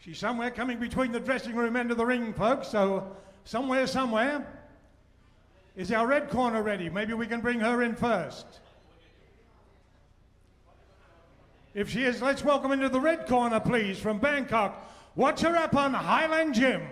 She's somewhere coming between the dressing room end of the ring, folks, so somewhere. Is our red corner ready? Maybe we can bring her in first. If she is, let's welcome into the red corner, please, from Bangkok, Watcharaporn Highland Gym.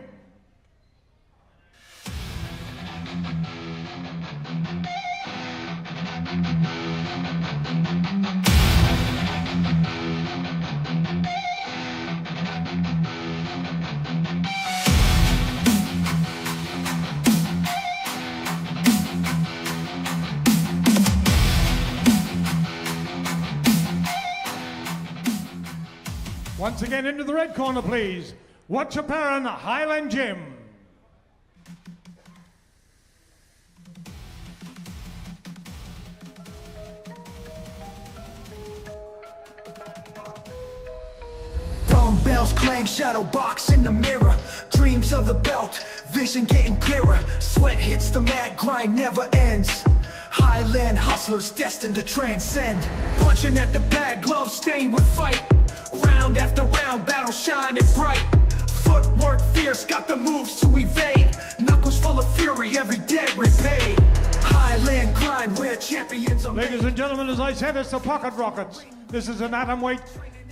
Once again, into the red corner, please. Watcharaporn Highland Gym. Dumbbells clang, shadow box in the mirror. Dreams of the belt, vision getting clearer. Sweat hits the mat, grind never ends. Highland hustlers destined to transcend. Punching at the bag, gloves stained with fight. Round after round, battle shining bright. Footwork fierce, got the moves to evade. Knuckles full of fury, every debt repaid. Highland grind where champions are made. Ladies and gentlemen, as I said, it's the Pocket Rockets. This is an Atomweight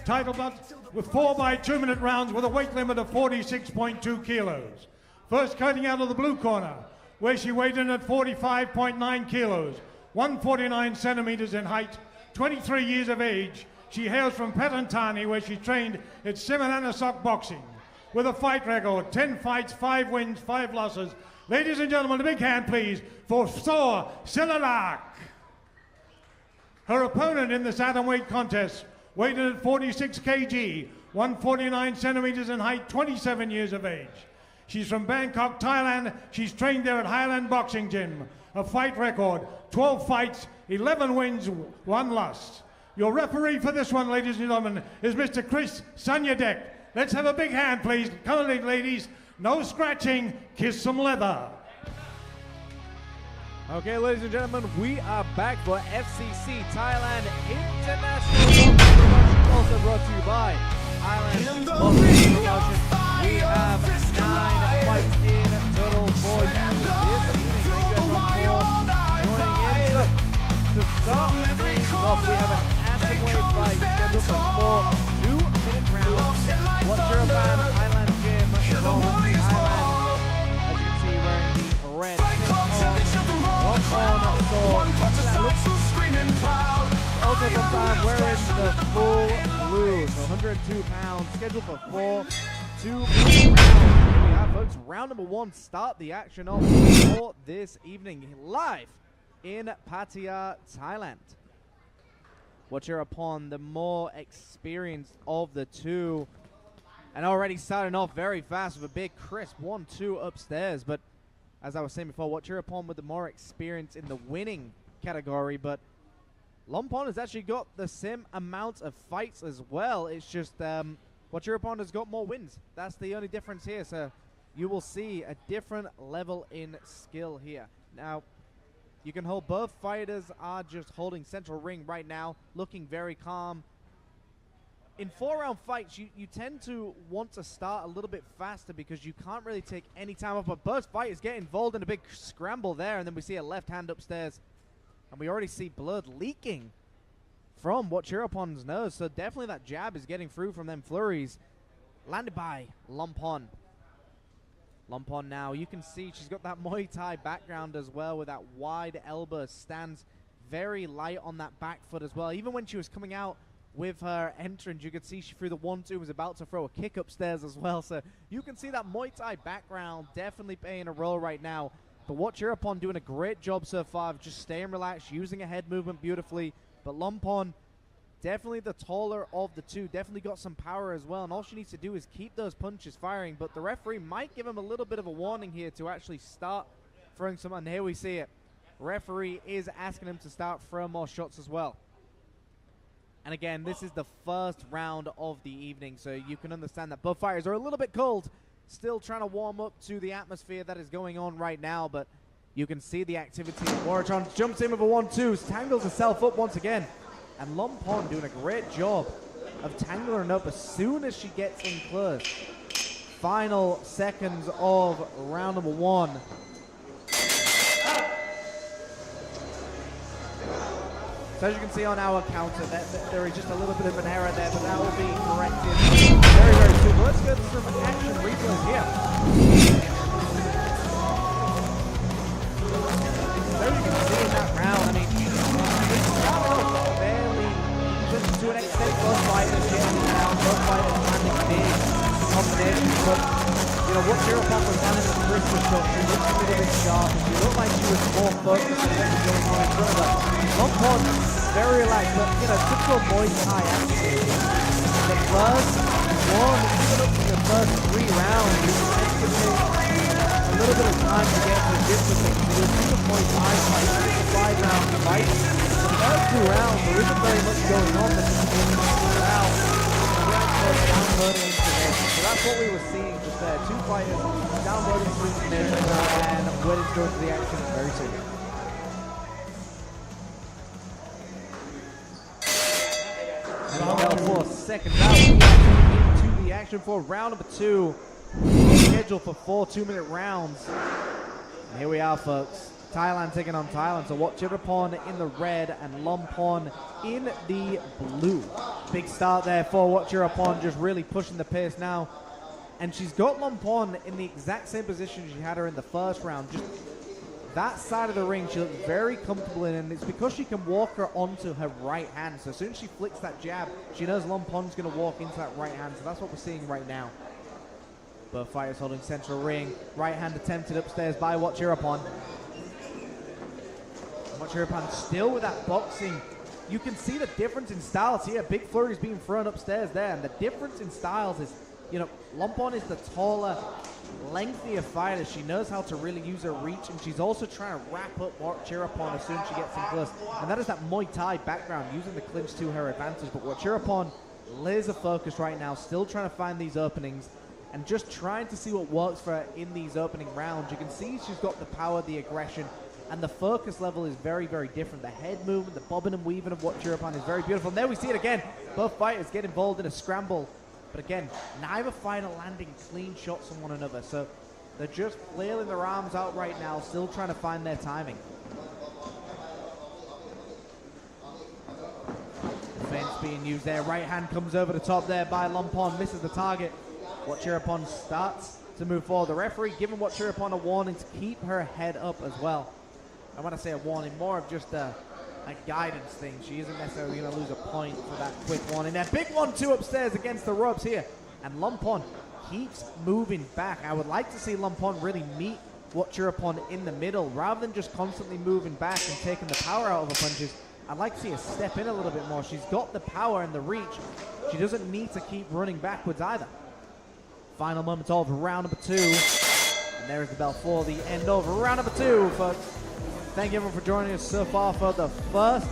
title bout with 4 by 2 minute rounds with a weight limit of 46.2 kilos. First cutting out of the blue corner, where she weighed in at 45.9 kilos, 149 centimeters in height, 23 years of age. She hails from Pattaya, where she trained at Simananasok Boxing. With a fight record, 10 fights, 5 wins, 5 losses. Ladies and gentlemen, a big hand, please, for Sor.Silaluk. Her opponent in this atomweight contest weighed in at 46 kg, 149 centimeters in height, 27 years of age. She's from Bangkok, Thailand. She's trained there at Highland Boxing Gym. A fight record, 12 fights, 11 wins, 1 loss. Your referee for this one, ladies and gentlemen, is Mr. Chris Sunyadek. Let's have a big hand, please. Come on, ladies. No scratching. Kiss some leather. Okay, ladies and gentlemen, we are back for FCC Thailand International Promotion, also brought to you by Highland Boxing Promotions. We have 9 fights in total for you this evening. Thank you everyone for joining in. To start things off, we have an Atomweight fight scheduled for 4 2-minute rounds. Watcharaporn Highland Gym from Thailand. As you can see, wearing the red Lomphon Sor.Silaluk. Also from Thailand, wearing the full blue. So 102 pounds, scheduled for 4 2-minute rounds. Here we have, folks, round number 1. Start the action off for this evening, live in Pattaya, Thailand. Watcharaporn, the more experienced of the two, and already starting off very fast with a big crisp 1-2 upstairs. But as I was saying before, Watcharaporn with the more experience in the winning category, but Lomphon has actually got the same amount of fights as well. It's just Watcharaporn has got more wins. That's the only difference here. So you will see a different level in skill here. Now, you can hold, both fighters are just holding central ring right now, looking very calm. In 4-round fights, you tend to want to start a little bit faster because you can't really take any time off. But both fighters get involved in a big scramble there, and then we see a left hand upstairs. And we already see blood leaking from Watcharaporn's nose. So definitely that jab is getting through from them flurries. Landed by Lomphon. Lomphon now, you can see she's got that Muay Thai background as well with that wide elbow, stands very light on that back foot as well. Even when she was coming out with her entrance, you could see she threw the 1-2, was about to throw a kick upstairs as well. So you can see that Muay Thai background definitely playing a role right now. But Watcharaporn doing a great job so far of just staying relaxed, using a head movement beautifully. But Lomphon, definitely the taller of the two, definitely got some power as well, and all she needs to do is keep those punches firing. But the referee might give him a little bit of a warning here to actually start throwing some, and here we see it. Referee is asking him to start throwing more shots as well. And again, this is the first round of the evening, so you can understand that both fighters are a little bit cold, still trying to warm up to the atmosphere that is going on right now. But you can see the activity. Watcharaporn jumps in with a 1-2, tangles herself up once again. And Lomphon doing a great job of tangling up as soon as she gets in close. Final seconds of round number 1. So as you can see on our counter, there is just a little bit of an error there, but that will be corrected very, very soon. Let's go through some action replays here. So you can see in that round, I mean, it started off fairly, just to an extent, both fighters getting down, both fighters landing big combinations, but you know, Watcharaporn was landing the crystal shot. She looked a little bit sharp. She looked like she was more focused on what was going on in front of her. Lomphon, very relaxed, but you know, typical Muay Thai attitude. The first one, even up to the first 3 rounds, it tends to take a little bit of time to get to grips with things. So you'll see the Muay Thai fight, 5-round fight. The first 2 rounds, there isn't very much going on. But round, downloading information. So that's what we were seeing just there. 2 fighters downloading information and waiting to go into the action very soon. And for second round, into the action for round number 2. Scheduled for 4 2-minute rounds. And here we are, folks. Thailand taking on Thailand. So Watcharaporn in the red and Lomphon in the blue. Big start there for Watcharaporn, just really pushing the pace now. And she's got Lomphon in the exact same position she had her in the first round. Just that side of the ring she looks very comfortable in, and it's because she can walk her onto her right hand. So as soon as she flicks that jab, she knows Lomphon's going to walk into that right hand. So that's what we're seeing right now. Both fighters holding central ring. Right hand attempted upstairs by Watcharaporn. Watcharaporn still with that boxing. You can see the difference in styles here. Big flurries being thrown upstairs there. And the difference in styles is, you know, Lomphon is the taller, lengthier fighter. She knows how to really use her reach, and she's also trying to wrap up Watcharaporn as soon as she gets in close. And that is that Muay Thai background, using the clinch to her advantage. But Watcharaporn laser focused right now, still trying to find these openings and just trying to see what works for her in these opening rounds. You can see she's got the power, the aggression, and the focus level is very, very different. The head movement, the bobbing and weaving of Watcharaporn is very beautiful. And there we see it again. Both fighters get involved in a scramble. But again, neither fighter landing clean shots on one another. So they're just flailing their arms out right now, still trying to find their timing. Fence being used there. Right hand comes over the top there by Lomphon, misses the target. Watcharaporn starts to move forward. The referee giving Watcharaporn a warning to keep her head up as well. And when I say a warning, more of just a guidance thing. She isn't necessarily going to lose a point for that quick warning. That big 1-2 upstairs against the ropes here. And Lomphon keeps moving back. I would like to see Lomphon really meet Watcharaporn in the middle rather than just constantly moving back and taking the power out of her punches. I'd like to see her step in a little bit more. She's got the power and the reach. She doesn't need to keep running backwards either. Final moments of round number 2. And there's the bell for the end of round number 2, folks. Thank you everyone for joining us so far for the first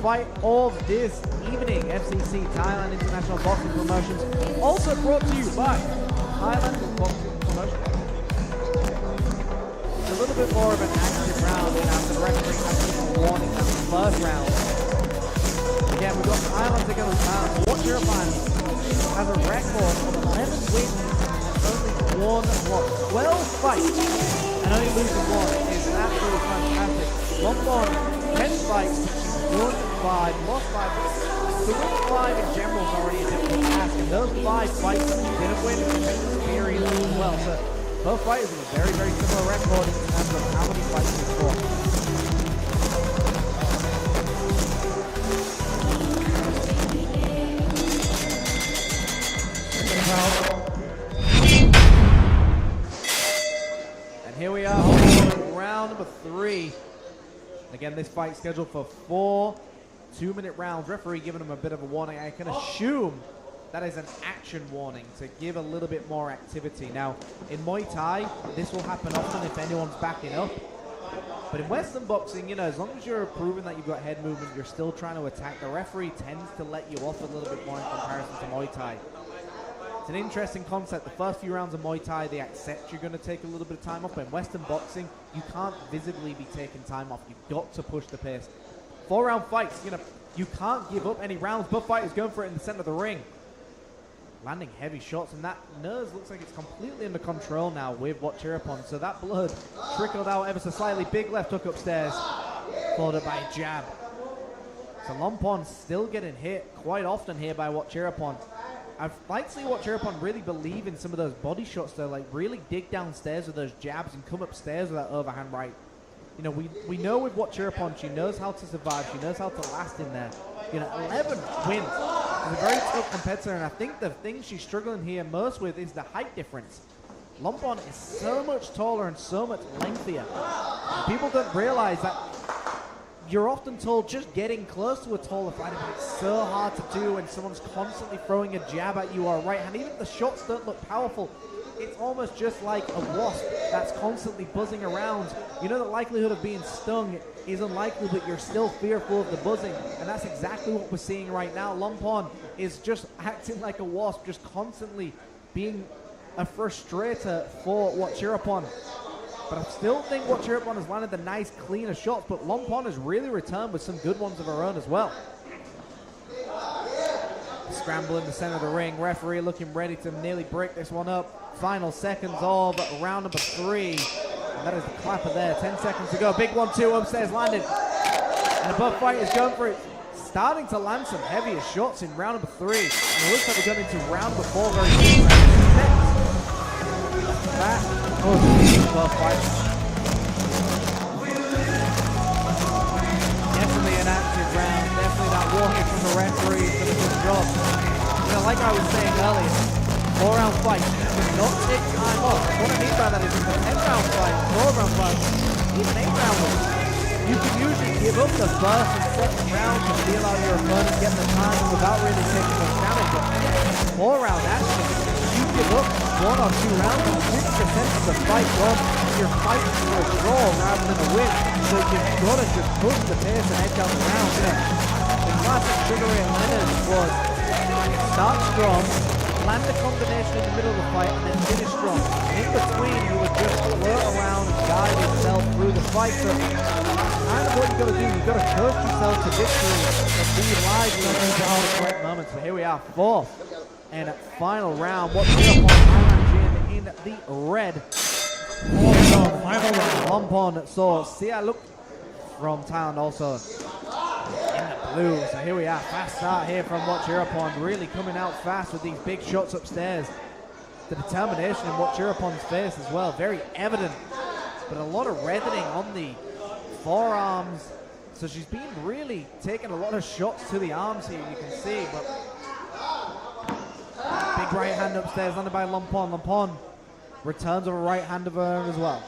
fight of this evening. FCC Thailand International Boxing Promotions. Also brought to you by Highland Boxing Promotions. It's a little bit more of an active round after the referee has given a warning in the first round. Again, we've got Thailand together with Thailand. Watcharaporn has a record of 11 wins and only 1 loss. 12 fights and only losing 1 is absolutely fantastic. Lomphon, 10 fights, won 5, lost 5. To win 5 in general is already a difficult task, and those 5 fights that she didn't win is experience as well. So both fighters have a very, very similar record in terms of how many fights they fought. And here we are, round number 3. Again, this fight scheduled for 4 2-minute rounds. Referee giving him a bit of a warning. I can assume that is an action warning to give a little bit more activity. Now, in Muay Thai, this will happen often if anyone's backing up. But in Western boxing, you know, as long as you're proving that you've got head movement, you're still trying to attack. The referee tends to let you off a little bit more in comparison to Muay Thai. It's an interesting concept. The first few rounds of Muay Thai, they accept you're going to take a little bit of time off. But in Western boxing, you can't visibly be taking time off. You've got to push the pace. 4-round fights, you know, you can't give up any rounds. Both fighters going for it in the center of the ring. Landing heavy shots, and that nose looks like it's completely under control now with Watcharaporn. So that blood trickled out ever so slightly. Big left hook upstairs, followed up by a jab. So Lomphon still getting hit quite often here by Watcharaporn. I'd like to see Watcharaporn really believe in some of those body shots though, like really dig downstairs with those jabs and come upstairs with that overhand right. You know, we know with Watcharaporn, she knows how to survive, she knows how to last in there. You know, 11 wins. She's a very tough competitor, and I think the thing she's struggling here most with is the height difference. Lomphon is so much taller and so much lengthier. People don't realize that you're often told just getting close to a taller fighter, but it's so hard to do when someone's constantly throwing a jab at you or a right hand. Even if the shots don't look powerful, it's almost just like a wasp that's constantly buzzing around. You know the likelihood of being stung is unlikely, but you're still fearful of the buzzing, and that's exactly what we're seeing right now. Lomphon is just acting like a wasp, just constantly being a frustrator for Watcharaporn. But I still think Watcharaporn has landed the nice, cleaner shots, but Lomphon has really returned with some good ones of her own as well. Scramble in the center of the ring. Referee looking ready to nearly break this one up. Final seconds of round number 3. And that is the clapper there. 10 seconds to go. Big 1-2 upstairs landed. And both fighters going for it. Starting to land some heavier shots in round number 3. And it looks like we're going into round number 4 very soon. Both fighters. Definitely an active round. Definitely that warning from the referee for the good job. You know, like I was saying earlier, 4-round fight does not take time off. What I mean by that is in the 10-round fight, 4-round fight, even 8-rounders, you can usually give up the first and second round to feel out your opponent, get the time without really taking much damage. But 4-round action, you give up 1 or 2 rounds, and 60% of the fight gone, you're fighting for a draw rather than a win. So you've got to just push the pace and edge out the round. You know, the classic Sugar Ray Leonard was start strong, land a combination in the middle of the fight, and then finish strong. In between, you would just float around and guide yourself through the fight. So kind of what you've got to do, you've got to coach yourself to victory and be live when those are the correct moments. So here we are, 4th and final round. Watcharaporn Highland Gym in the red. Lomphon Sor.Silaluk from Thailand also in the blue. So here we are, fast start here from Watcharaporn, really coming out fast with these big shots upstairs. The determination in Watcharaporn's face as well, very evident, but a lot of reddening on the forearms. So she's been really taking a lot of shots to the arms here, you can see, but big right hand upstairs landed by Lomphon. Lomphon returns with a right hand of her own as well.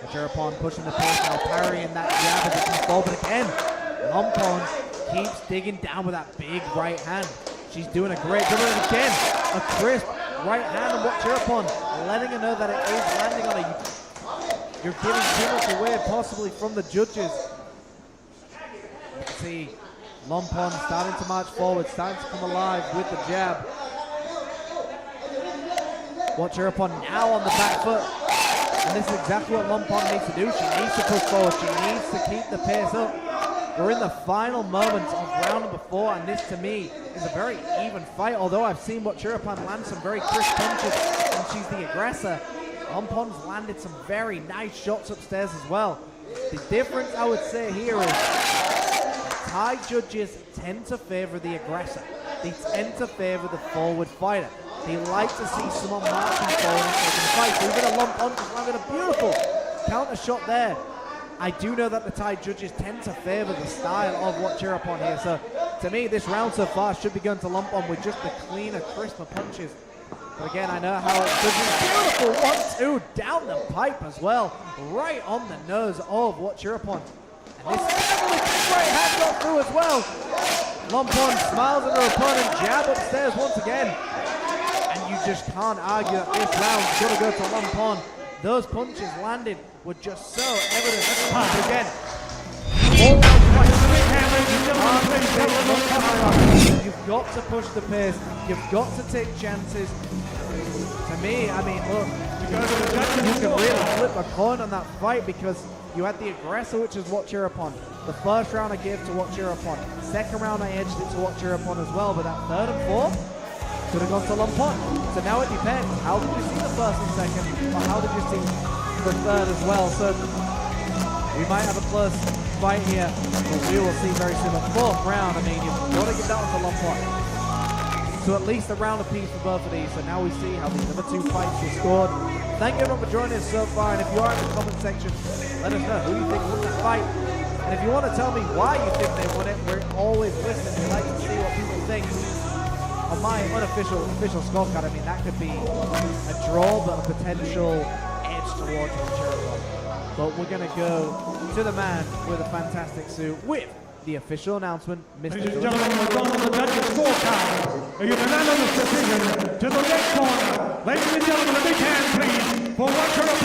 Watcharaporn pushing the pace now, parrying that jab as it comes forward, but again, Lomphon keeps digging down with that big right hand. She's doing a great job, and again, a crisp right hand, and Watcharaporn letting her know that it is landing on her. You're giving too much away possibly from the judges. You can see Lomphon starting to march forward, starting to come alive with the jab. Watcharaporn now on the back foot. And this is exactly what Lomphon needs to do. She needs to push forward. She needs to keep the pace up. We're in the final moments of round number 4, and this to me is a very even fight. Although I've seen Watcharaporn land some very crisp punches, and she's the aggressor, Lomphon's landed some very nice shots upstairs as well. The difference I would say here is Thai judges tend to favor the aggressor. They tend to favor the forward fighter. They like to see someone marching forward and taking the fight. So even a Lomphon just landed a beautiful counter shot there. I do know that the Thai judges tend to favor the style of Watcharaporn here. So to me, this round so far should be going to Lomphon with just the cleaner, crisper punches. But again, I know how it should be. Beautiful 1-2 down the pipe as well. Right on the nose of Watcharaporn. And this right hand got through as well. Lomphon smiles at her opponent, jab upstairs once again. And you just can't argue that this round's got to go to Lomphon. Those punches landed were just so evident. Again, all round fight. You've got to push the pace. You've got to take chances. To me, I mean, look, you can really flip a coin on that fight because You had the aggressor, which is Watcharaporn. The first round I gave to Watcharaporn. Second round I edged it to Watcharaporn as well, but that third and fourth could have gone to Lomphon. So now it depends. How did you see the first and second, or how did you see the third as well? So we might have a close fight here, but we will see very soon. The fourth round, I mean, you've got to give that one to Lomphon. So at least a round apiece for both of these. So now we see how these other two fights were scored. Thank you everyone for joining us so far. And if you are in the comment section, let us know who you think won that fight. And if you want to tell me why you think they won it, we're always listening. We like to see what people think. On my official scorecard, I mean, that could be a draw, but a potential edge towards Watcharaporn. But we're going to go to the man with a fantastic suit with the official announcement, Mr. Ladies and gentlemen, we're going to the judges' scorecard. A unanimous decision to the next corner. Ladies and gentlemen, a big hand, please, for Watcharaporn.